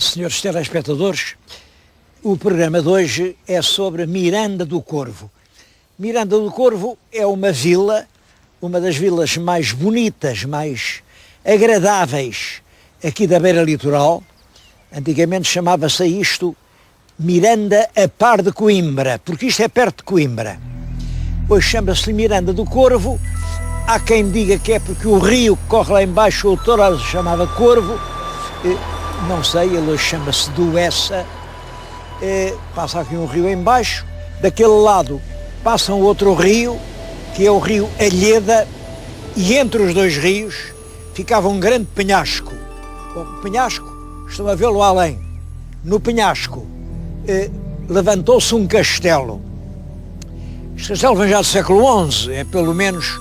Senhores telespectadores, o programa de hoje é sobre Miranda do Corvo. Miranda do Corvo é uma vila, uma das vilas mais bonitas, mais agradáveis aqui da beira litoral. Antigamente chamava-se isto Miranda a par de Coimbra, porque isto é perto de Coimbra. Hoje chama-se Miranda do Corvo. Há quem diga que é porque o rio que corre lá embaixo, o Touro, se chamava Corvo. Não sei, ele hoje chama-se Duessa. Passa aqui um rio embaixo. Daquele lado passa um outro rio, que é o rio Alheda, e entre os dois rios ficava um grande penhasco. O penhasco, estão a vê-lo além. No penhasco levantou-se um castelo. Este castelo vem já do século XI, é pelo menos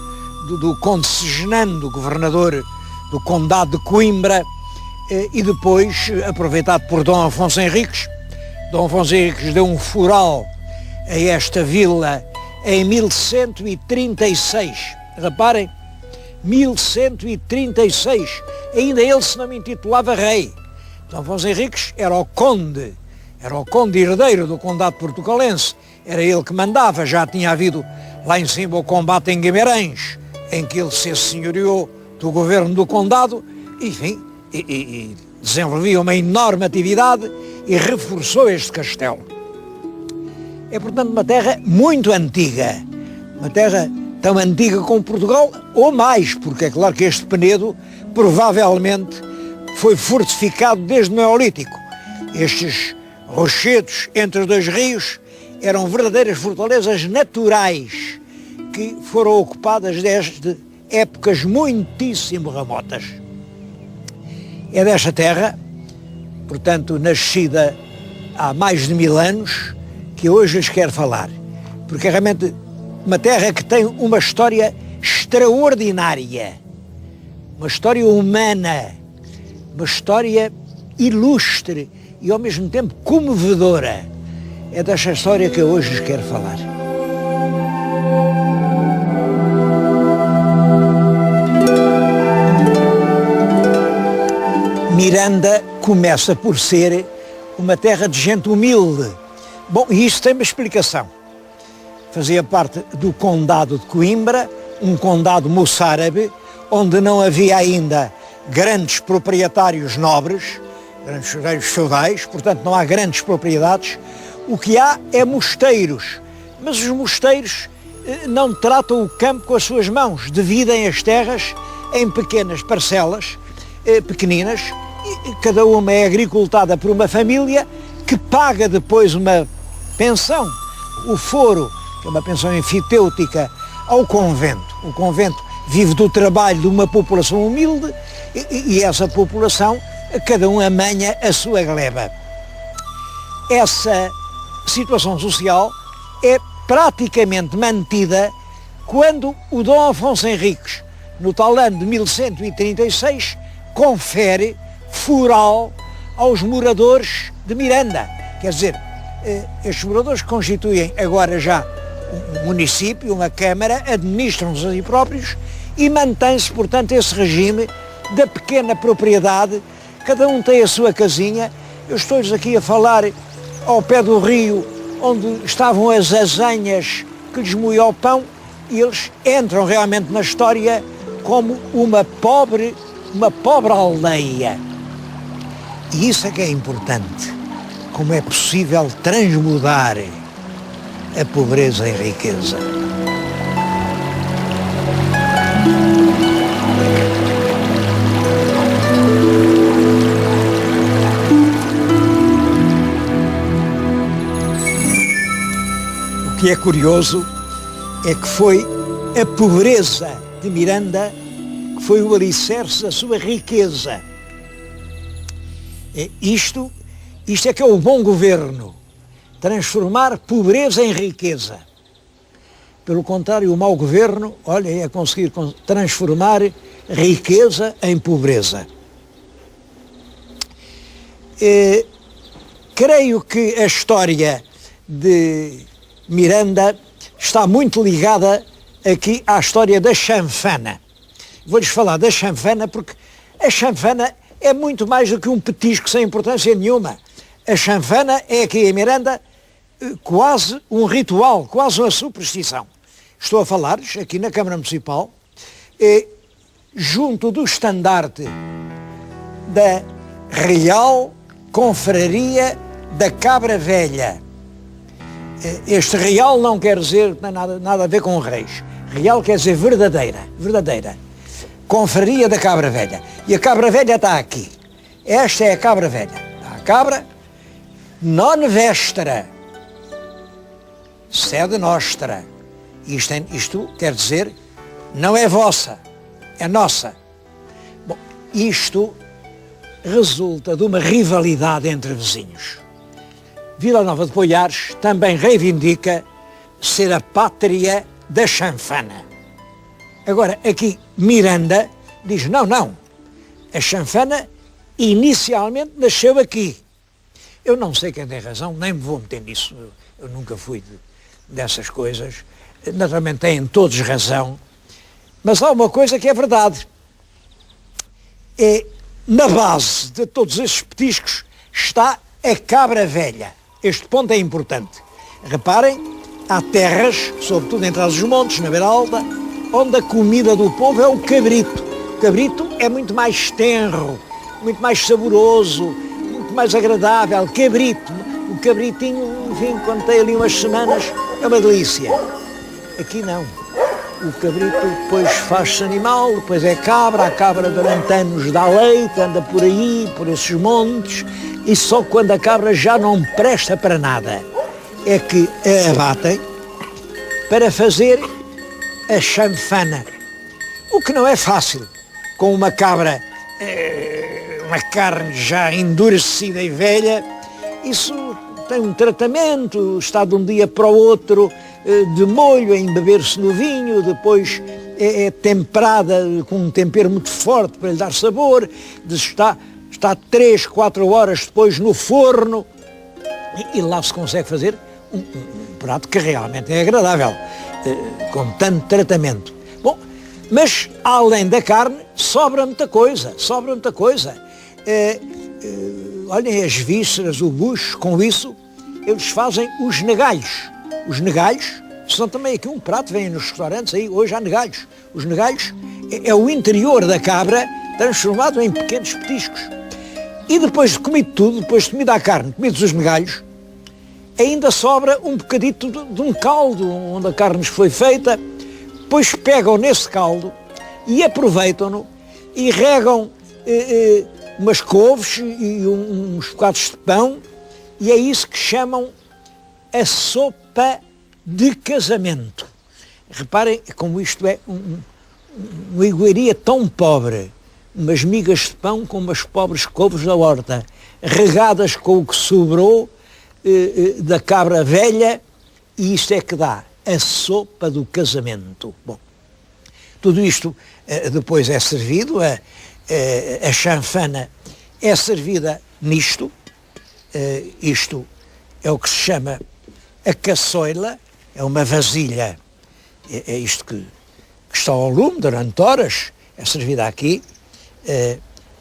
do conde Segenando, governador do condado de Coimbra, e depois aproveitado por Dom Afonso Henriques. Dom Afonso Henriques deu um fural a esta vila em 1136. Reparem, 1136. Ainda ele se não me intitulava rei. Dom Afonso Henriques era o conde herdeiro do condado portucalense. Era ele que mandava. Já tinha havido lá em cima o combate em Guimarães, em que ele se assenhoreou do governo do condado, enfim, e desenvolvia uma enorme atividade e reforçou este castelo. É, portanto, uma terra muito antiga, uma terra tão antiga como Portugal, ou mais, porque é claro que este Penedo provavelmente foi fortificado desde o Neolítico. Estes rochedos entre os dois rios eram verdadeiras fortalezas naturais que foram ocupadas desde épocas muitíssimo remotas. É desta terra, portanto, nascida há mais de 1000 anos, que hoje lhes quero falar, porque é realmente uma terra que tem uma história extraordinária, uma história humana, uma história ilustre e ao mesmo tempo comovedora. É desta história que eu hoje lhes quero falar. Miranda começa por ser uma terra de gente humilde. Bom, e isto tem uma explicação. Fazia parte do condado de Coimbra, um condado moçárabe, onde não havia ainda grandes proprietários nobres, grandes feudais, portanto não há grandes propriedades. O que há é mosteiros, mas os mosteiros não tratam o campo com as suas mãos, dividem as terras em pequenas parcelas, pequeninas, e cada uma é agricultada por uma família que paga depois uma pensão, o foro, que é uma pensão enfitêutica, ao convento. O convento vive do trabalho de uma população humilde e essa população, cada um amanha a sua gleba. Essa situação social é praticamente mantida quando o Dom Afonso Henriques, no tal ano de 1136, confere fural aos moradores de Miranda. Quer dizer, estes moradores constituem agora já um município, uma câmara, administram-se a si próprios e mantém-se, portanto, esse regime da pequena propriedade. Cada um tem a sua casinha. Eu estou-lhes aqui a falar ao pé do rio, onde estavam as azenhas que lhes moía o pão, e eles entram realmente na história como uma pobre aldeia. E isso é que é importante, como é possível transmudar a pobreza em riqueza. O que é curioso é que foi a pobreza de Miranda que foi o alicerce da sua riqueza. Isto é que é o bom governo, transformar pobreza em riqueza. Pelo contrário, o mau governo, olha, é conseguir transformar riqueza em pobreza. Creio que a história de Miranda está muito ligada aqui à história da chanfana. Vou-lhes falar da chanfana porque a chanfana é muito mais do que um petisco sem importância nenhuma. A chanfana é aqui em Miranda quase um ritual, quase uma superstição. Estou a falar-lhes aqui na Câmara Municipal, junto do estandarte da Real Confraria da Cabra Velha. Este real não quer dizer, não tem nada a ver com reis. Real quer dizer verdadeira, verdadeira. Confraria da Cabra Velha. E a Cabra Velha está aqui. Esta é a Cabra Velha. Está a cabra, non vestra, sede nostra. Isto quer dizer, não é vossa, é nossa. Bom, isto resulta de uma rivalidade entre vizinhos. Vila Nova de Poiares também reivindica ser a pátria da chanfana. Agora, aqui, Miranda diz, não, a chanfana inicialmente nasceu aqui. Eu não sei quem tem razão, nem me vou meter nisso, eu nunca fui dessas coisas. Naturalmente têm todos razão, mas há uma coisa que é verdade. Na base de todos estes petiscos está a Cabra Velha. Este ponto é importante. Reparem, há terras, sobretudo em Trás-os-Montes, na Beira Alta, onde a comida do povo é o cabrito. O cabrito é muito mais tenro, muito mais saboroso, muito mais agradável. Cabrito, o cabritinho, enfim, quando tem ali umas semanas, é uma delícia. Aqui não. O cabrito depois faz-se animal, depois é cabra, a cabra durante anos dá leite, anda por aí, por esses montes, e só quando a cabra já não presta para nada é que a abatem para fazer a chanfana. O que não é fácil, com uma cabra, uma carne já endurecida e velha, isso tem um tratamento, está de um dia para o outro de molho, a embeber-se no vinho, depois é temperada com um tempero muito forte para lhe dar sabor, está 3, 4 horas depois no forno e lá se consegue fazer um prato que realmente é agradável, com tanto tratamento. Bom, mas além da carne sobra muita coisa. Olhem as vísceras, o bucho, com isso eles fazem os negalhos. Os negalhos são também aqui um prato, vêm nos restaurantes aí, hoje há negalhos. Os negalhos é o interior da cabra transformado em pequenos petiscos. E depois de comido tudo, depois de comida a carne, comidos os negalhos, ainda sobra um bocadito de um caldo onde a carne foi feita, depois pegam nesse caldo e aproveitam-no e regam umas couves e uns bocados de pão, e é isso que chamam a sopa de casamento. Reparem como isto é uma iguaria tão pobre, umas migas de pão com umas pobres couves da horta, regadas com o que sobrou da cabra velha, e isto é que dá a sopa do casamento. Bom, tudo isto depois é servido, a chanfana é servida nisto, isto é o que se chama a caçoila, é uma vasilha, é isto que está ao lume durante horas, é servida aqui.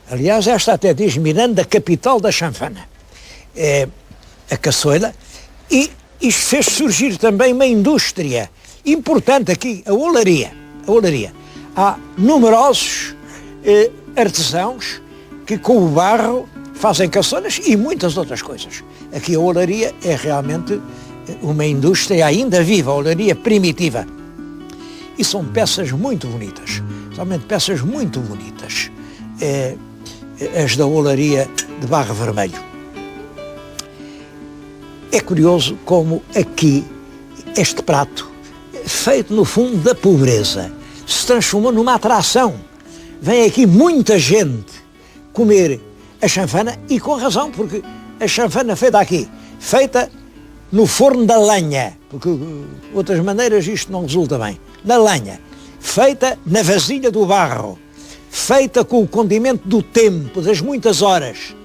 Aliás, esta até diz Miranda, capital da chanfana. A caçoila, e isto fez surgir também uma indústria importante aqui, a olaria. Há numerosos artesãos que com o barro fazem caçolas e muitas outras coisas. Aqui a olaria é realmente uma indústria ainda viva, a olaria primitiva. E são peças muito bonitas, somente peças muito bonitas, as da olaria de Barro Vermelho. É curioso como aqui este prato, feito no fundo da pobreza, se transformou numa atração. Vem aqui muita gente comer a chanfana, e com razão, porque a chanfana feita no forno da lenha, porque de outras maneiras isto não resulta bem, na lenha, feita na vasilha do barro, feita com o condimento do tempo, das muitas horas,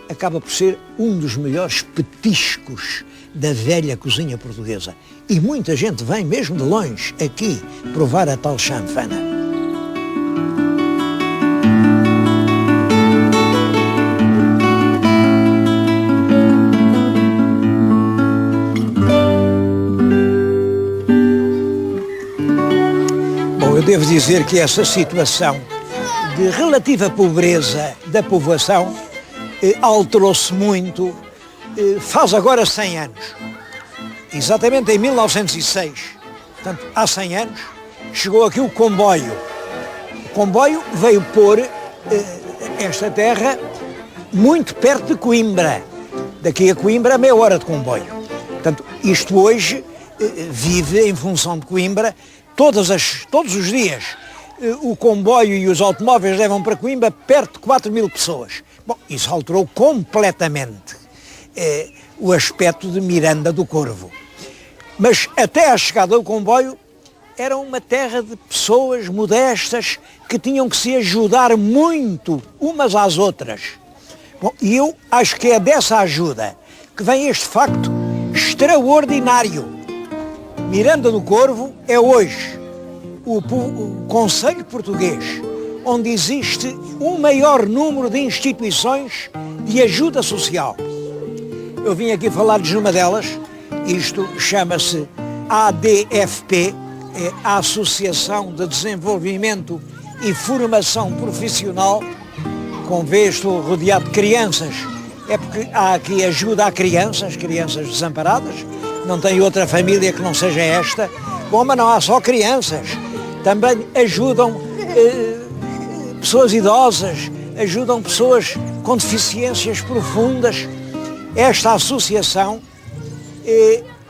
acaba por ser um dos melhores petiscos da velha cozinha portuguesa. E muita gente vem mesmo de longe aqui provar a tal chanfana. eu devo dizer que essa situação de relativa pobreza da povoação alterou-se muito, faz agora 100 anos. Exatamente em 1906, portanto, há 100 anos, chegou aqui o comboio. O comboio veio pôr esta terra muito perto de Coimbra. Daqui a Coimbra, meia hora de comboio. Portanto, isto hoje vive em função de Coimbra todos os dias. O comboio e os automóveis levam para Coimbra perto de 4.000 pessoas. Bom, isso alterou completamente o aspecto de Miranda do Corvo. Mas até à chegada do comboio era uma terra de pessoas modestas que tinham que se ajudar muito umas às outras. Bom, e eu acho que é dessa ajuda que vem este facto extraordinário. Miranda do Corvo é hoje o concelho português onde existe o maior número de instituições de ajuda social. Eu vim aqui falar-lhes numa delas, isto chama-se ADFP, é a Associação de Desenvolvimento e Formação Profissional. Com vez estou rodeado de crianças, é porque há aqui ajuda a crianças desamparadas, não tem outra família que não seja esta. Bom, mas não há só crianças, também ajudam pessoas idosas, ajudam pessoas com deficiências profundas. Esta associação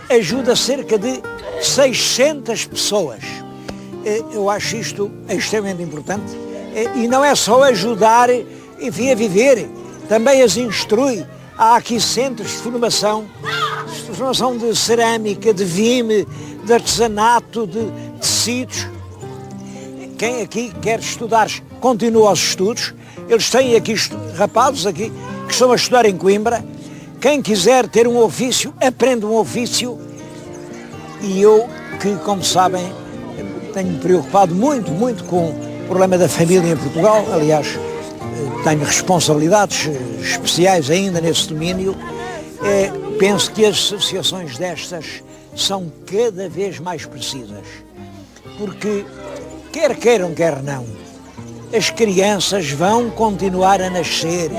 ajuda cerca de 600 pessoas. Eu acho isto extremamente importante e não é só ajudar, enfim, a viver, também as instrui. Há aqui centros de formação de cerâmica, de vime, de artesanato, de tecidos. Quem aqui quer estudar, continua os estudos. Eles têm aqui rapazes aqui que estão a estudar em Coimbra. Quem quiser ter um ofício, aprende um ofício. E eu, que como sabem, tenho-me preocupado muito com o problema da família em Portugal. Aliás, tenho responsabilidades especiais ainda nesse domínio. Penso que as associações destas são cada vez mais precisas. Porque, quer queiram, quer não, as crianças vão continuar a nascer.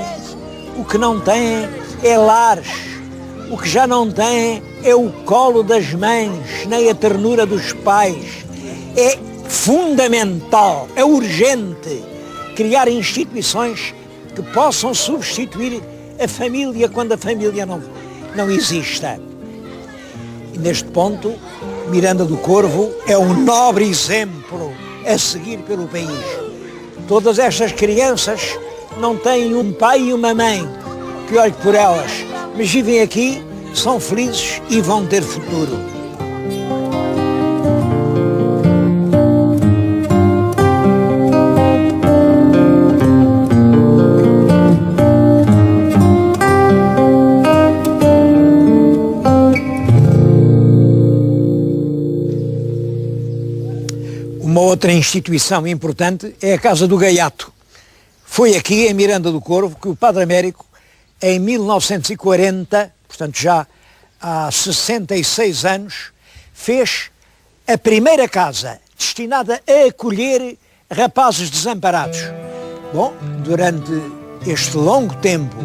O que não têm é lares. O que já não têm é o colo das mães, nem a ternura dos pais. É fundamental, é urgente criar instituições que possam substituir a família quando a família não exista. E neste ponto, Miranda do Corvo é um nobre exemplo a seguir pelo país. Todas estas crianças não têm um pai e uma mãe que olhe por elas, mas vivem aqui, são felizes e vão ter futuro. Uma outra instituição importante é a Casa do Gaiato. Foi aqui, em Miranda do Corvo, que o Padre Américo, em 1940, portanto já há 66 anos, fez a primeira casa destinada a acolher rapazes desamparados. Bom, durante este longo tempo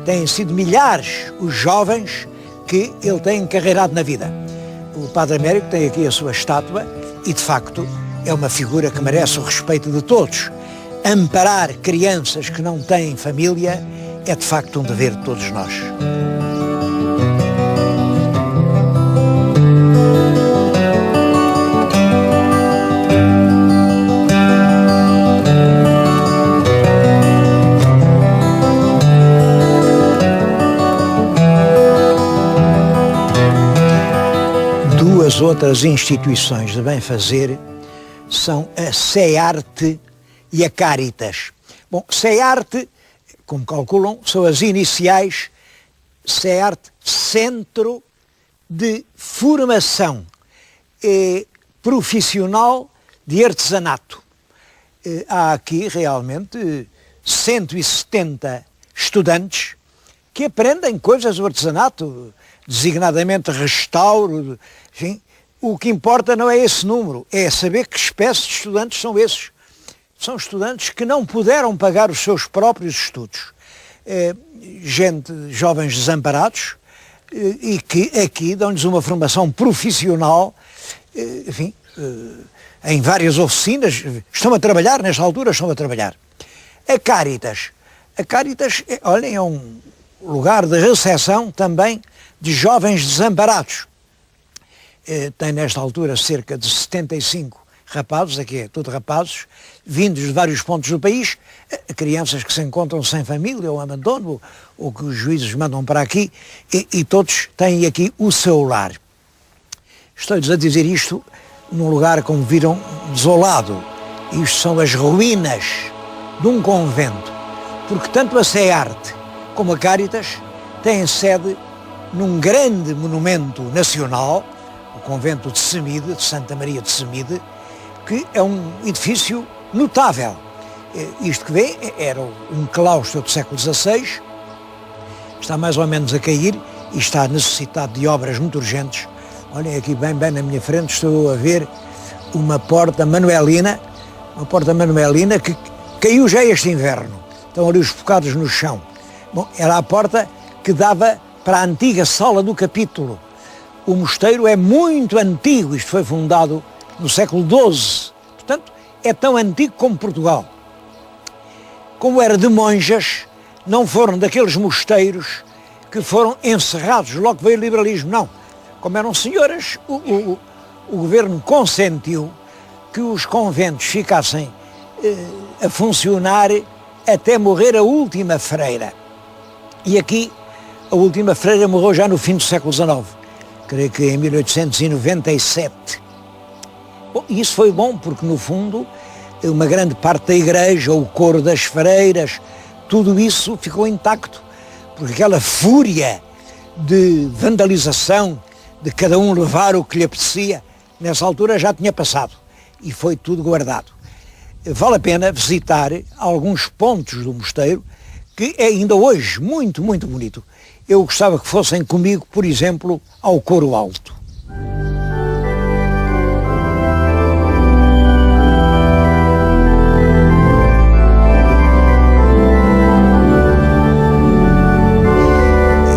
têm sido milhares os jovens que ele tem encarreirado na vida. O Padre Américo tem aqui a sua estátua e, de facto, é uma figura que merece o respeito de todos. Amparar crianças que não têm família é de facto um dever de todos nós. Duas outras instituições de bem-fazer são a SEARTE e a Caritas. Bom, SEARTE, como calculam, são as iniciais SEARTE, Centro de Formação Profissional de Artesanato. Há aqui realmente 170 estudantes que aprendem coisas do artesanato, designadamente restauro, enfim, O que importa não é esse número, é saber que espécie de estudantes são esses. São estudantes que não puderam pagar os seus próprios estudos. Jovens desamparados, e que aqui dão-lhes uma formação profissional, enfim, em várias oficinas, estão a trabalhar, nesta altura estão a trabalhar. A Cáritas, olhem, é um lugar de recepção também de jovens desamparados. Tem nesta altura cerca de 75 rapazes, aqui é tudo rapazes, vindos de vários pontos do país, crianças que se encontram sem família ou abandono, ou que os juízes mandam para aqui, e todos têm aqui o seu lar. Estou-lhes a dizer isto num lugar, como viram, desolado. Isto são as ruínas de um convento, porque tanto a SEARTE como a Cáritas têm sede num grande monumento nacional, o convento de Semide, de Santa Maria de Semide, que é um edifício notável. Isto que vê era um claustro do século XVI, está mais ou menos a cair e está necessitado de obras muito urgentes. Olhem aqui bem na minha frente, estou a ver uma porta manuelina que caiu já este inverno. Estão ali os bocados no chão. Bom, era a porta que dava para a antiga sala do capítulo. O mosteiro é muito antigo, isto foi fundado no século XII, portanto é tão antigo como Portugal. Como era de monjas, não foram daqueles mosteiros que foram encerrados logo que veio o liberalismo, não. Como eram senhoras, o governo consentiu que os conventos ficassem a funcionar até morrer a última freira. E aqui a última freira morreu já no fim do século XIX, creio que em 1897. Bom, isso foi bom porque, no fundo, uma grande parte da igreja, o coro das freiras, tudo isso ficou intacto, porque aquela fúria de vandalização, de cada um levar o que lhe apetecia, nessa altura já tinha passado e foi tudo guardado. Vale a pena visitar alguns pontos do mosteiro, que é ainda hoje muito, muito bonito. Eu gostava que fossem comigo, por exemplo, ao Coro Alto.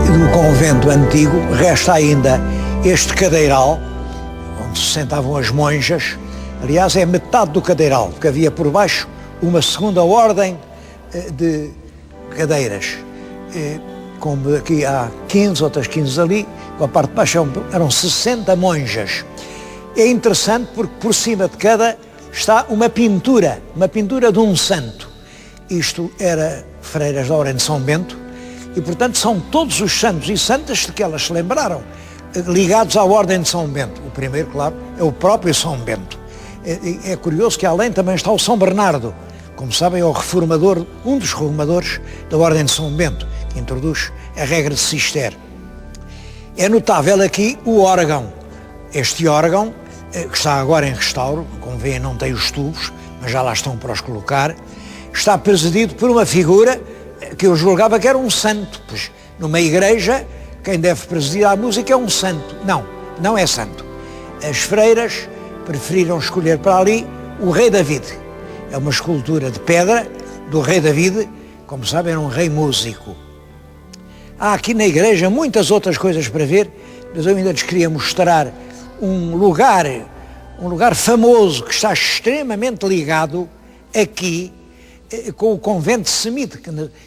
Do convento antigo resta ainda este cadeiral, onde se sentavam as monjas. Aliás, é metade do cadeiral, porque havia por baixo uma segunda ordem de cadeiras. Como aqui há 15, outras 15 ali, com a parte de baixo eram 60 monjas. É interessante porque por cima de cada está uma pintura de um santo. Isto era freiras da Ordem de São Bento e, portanto, são todos os santos e santas de que elas se lembraram, ligados à Ordem de São Bento. O primeiro, claro, é o próprio São Bento. É curioso que além também está o São Bernardo, como sabem, é o reformador, um dos reformadores da Ordem de São Bento, que introduz a regra de Cister. É notável aqui o órgão. Este órgão, que está agora em restauro, como veem não tem os tubos, mas já lá estão para os colocar, está presidido por uma figura que eu julgava que era um santo, pois numa igreja quem deve presidir à música é um santo. Não é santo. As freiras preferiram escolher para ali o rei David. É uma escultura de pedra do rei David, como sabem, era um rei músico. Há aqui na igreja muitas outras coisas para ver, mas eu ainda lhes queria mostrar um lugar famoso que está extremamente ligado aqui com o convento de Semide,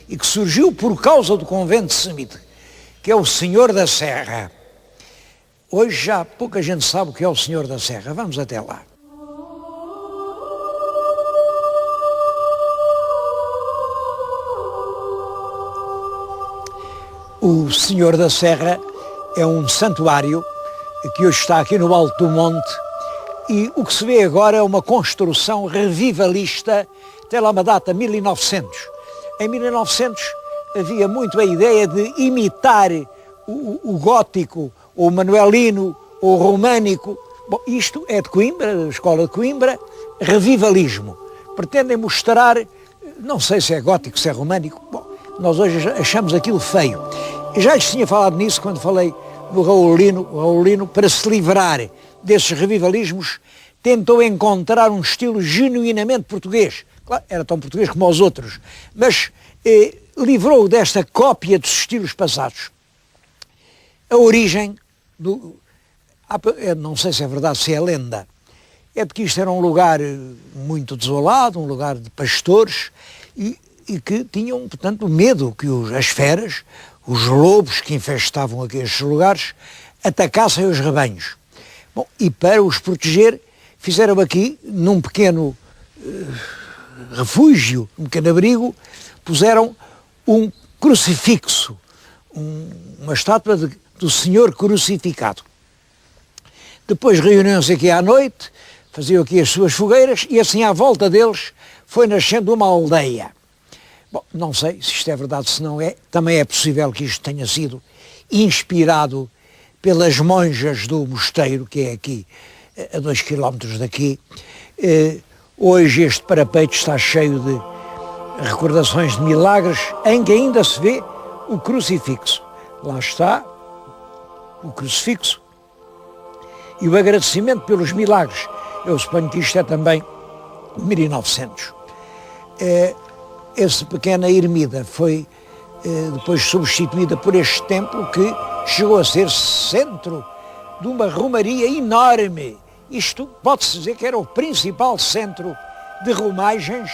e que surgiu por causa do convento de Semide, que é o Senhor da Serra. Hoje já pouca gente sabe o que é o Senhor da Serra. Vamos até lá. O Senhor da Serra é um santuário que hoje está aqui no alto do monte, e o que se vê agora é uma construção revivalista até lá uma data, 1900. Em 1900 havia muito a ideia de imitar o gótico, ou o manuelino, ou o românico. Bom, isto é de Coimbra, da Escola de Coimbra, revivalismo. Pretendem mostrar, não sei se é gótico, se é românico, bom, nós hoje achamos aquilo feio. Eu já lhes tinha falado nisso quando falei do Raulino, para se livrar desses revivalismos, tentou encontrar um estilo genuinamente português. Claro, era tão português como os outros, mas livrou desta cópia dos estilos passados. A origem não sei se é verdade, se é lenda, é de que isto era um lugar muito desolado, um lugar de pastores, e que tinham, portanto, medo que as feras, os lobos que infestavam aqueles lugares, atacassem os rebanhos. Bom, e para os proteger, fizeram aqui, num pequeno refúgio, um pequeno abrigo, puseram um crucifixo, uma estátua do Senhor crucificado. Depois reuniam-se aqui à noite, faziam aqui as suas fogueiras e assim à volta deles foi nascendo uma aldeia. Bom, não sei se isto é verdade, se não é. Também é possível que isto tenha sido inspirado pelas monjas do mosteiro, que é aqui a 2 quilómetros daqui. Hoje este parapeito está cheio de recordações de milagres em que ainda se vê o crucifixo. Lá está o crucifixo e o agradecimento pelos milagres. Eu suponho que isto é também 1900. Essa pequena ermida foi depois substituída por este templo que chegou a ser centro de uma romaria enorme. Isto pode-se dizer que era o principal centro de romagens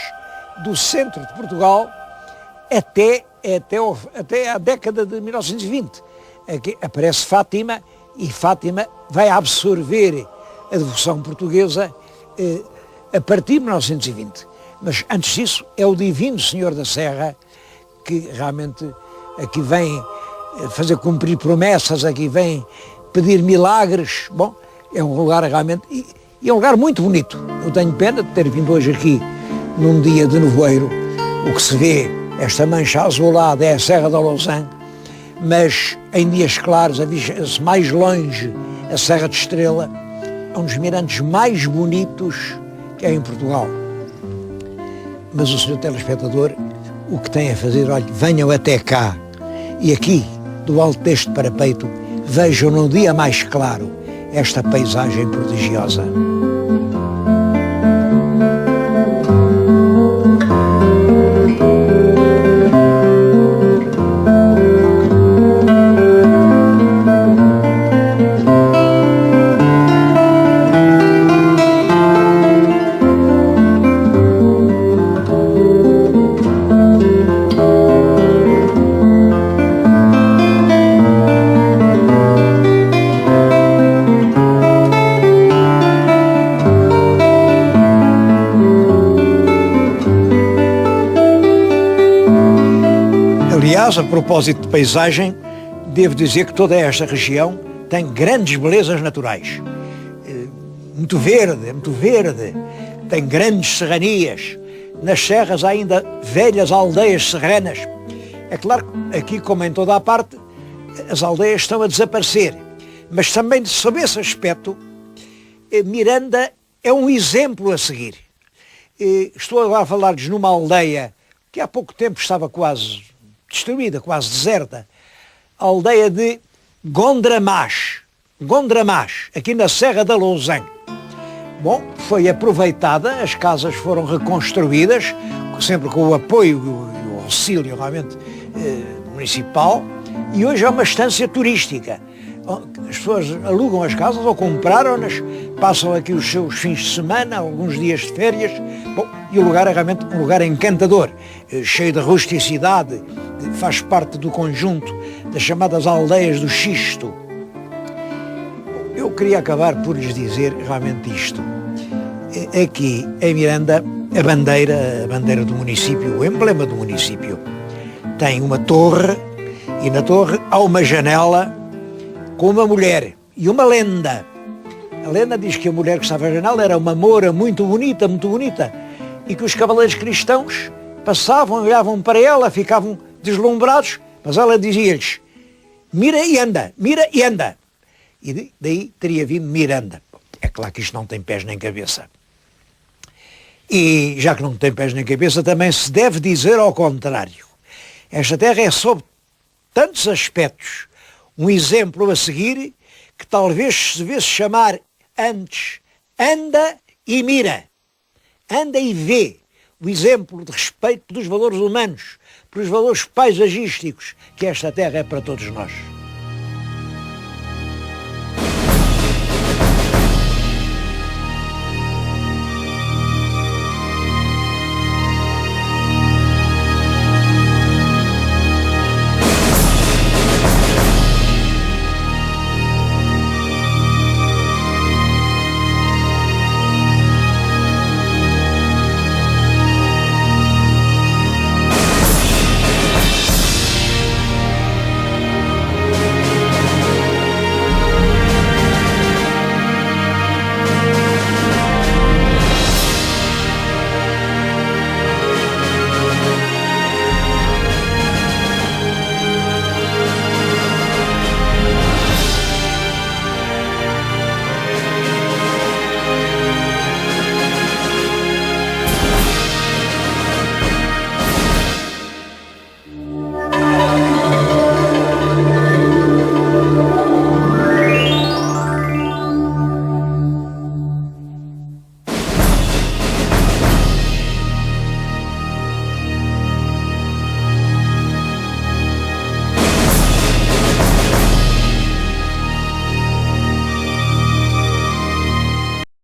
do centro de Portugal até a década de 1920. Aqui aparece Fátima e Fátima vai absorver a devoção portuguesa a partir de 1920. Mas antes disso é o Divino Senhor da Serra que realmente aqui vem fazer cumprir promessas, aqui vem pedir milagres. Bom, é um lugar realmente, e é um lugar muito bonito. Eu tenho pena de ter vindo hoje aqui num dia de nevoeiro. O que se vê, esta mancha azulada, é a Serra da Lousã, mas em dias claros, avisa-se mais longe a Serra de Estrela, é um dos mirantes mais bonitos que é em Portugal. Mas o senhor telespectador, o que tem a fazer, olha, venham até cá e aqui, do alto deste parapeito, vejam num dia mais claro esta paisagem prodigiosa. Aliás, a propósito de paisagem, devo dizer que toda esta região tem grandes belezas naturais. Muito verde, tem grandes serranias. Nas serras há ainda velhas aldeias serranas. É claro que aqui, como em toda a parte, as aldeias estão a desaparecer. Mas também, sob esse aspecto, Miranda é um exemplo a seguir. Estou agora a falar-lhes numa aldeia que há pouco tempo estava quase destruída, quase deserta, a aldeia de Gondramás, aqui na Serra da Lousã. Bom, foi aproveitada, as casas foram reconstruídas, sempre com o apoio e o auxílio realmente municipal, e hoje é uma estância turística. As pessoas alugam as casas ou compraram-nas, passam aqui os seus fins de semana, alguns dias de férias. Bom, e o lugar é realmente um lugar encantador, cheio de rusticidade, faz parte do conjunto das chamadas aldeias do Xisto. Eu queria acabar por lhes dizer realmente isto. Aqui em Miranda, a bandeira do município, o emblema do município, tem uma torre, e na torre há uma janela com uma mulher e uma lenda. A lenda diz que a mulher que estava à janela era uma moura muito bonita, e que os cavaleiros cristãos passavam, olhavam para ela, ficavam deslumbrados, mas ela dizia-lhes: mira e anda. E daí teria vindo Miranda. É claro que isto não tem pés nem cabeça. E já que não tem pés nem cabeça, também se deve dizer ao contrário. Esta terra é, sob tantos aspectos, um exemplo a seguir, que talvez se devesse chamar antes, anda e mira, anda e vê o exemplo de respeito pelos valores humanos, pelos valores paisagísticos, que esta terra é para todos nós.